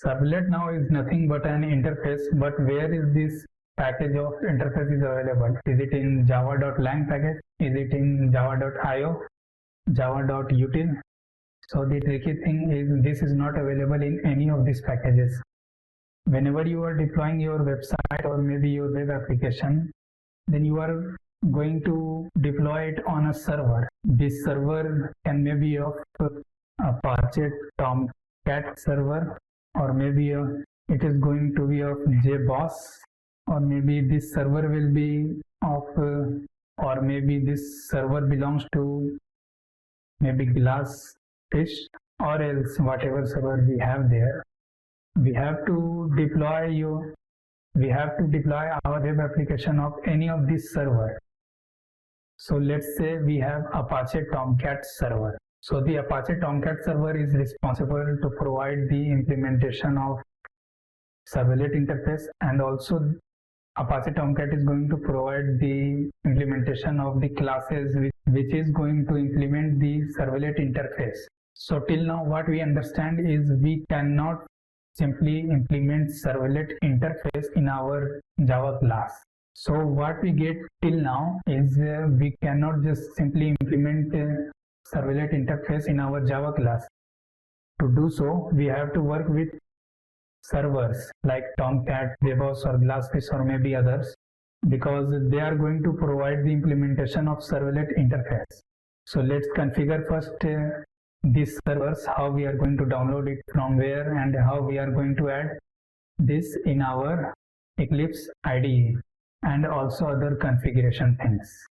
Servlet now is nothing but an interface, but where is this package of interface is available? Is it in java.lang package? Is it in java.io, java.util? So the tricky thing is this is not available in any of these packages. Whenever you are deploying your website or maybe your web application, then you are going to deploy it on a server. This server can maybe of Apache Tomcat server, or maybe it is going to be of JBoss, or maybe this server will be of or maybe this server belongs to maybe Glassfish, or else whatever server we have there. We have to deploy our web application of any of these server. So let's say we have Apache Tomcat server. So the Apache Tomcat server is responsible to provide the implementation of servlet interface, and also Apache Tomcat is going to provide the implementation of the classes which is going to implement the servlet interface. So till now what we understand is we cannot simply implement servlet interface in our Java class. So what we get till now is we cannot just simply implement servlet interface in our Java class. To do so, we have to work with servers like Tomcat, JBoss or Glassfish or maybe others, because they are going to provide the implementation of servlet interface. So let's configure first these servers, how we are going to download it from where, and how we are going to add this in our Eclipse IDE, and also other configuration things.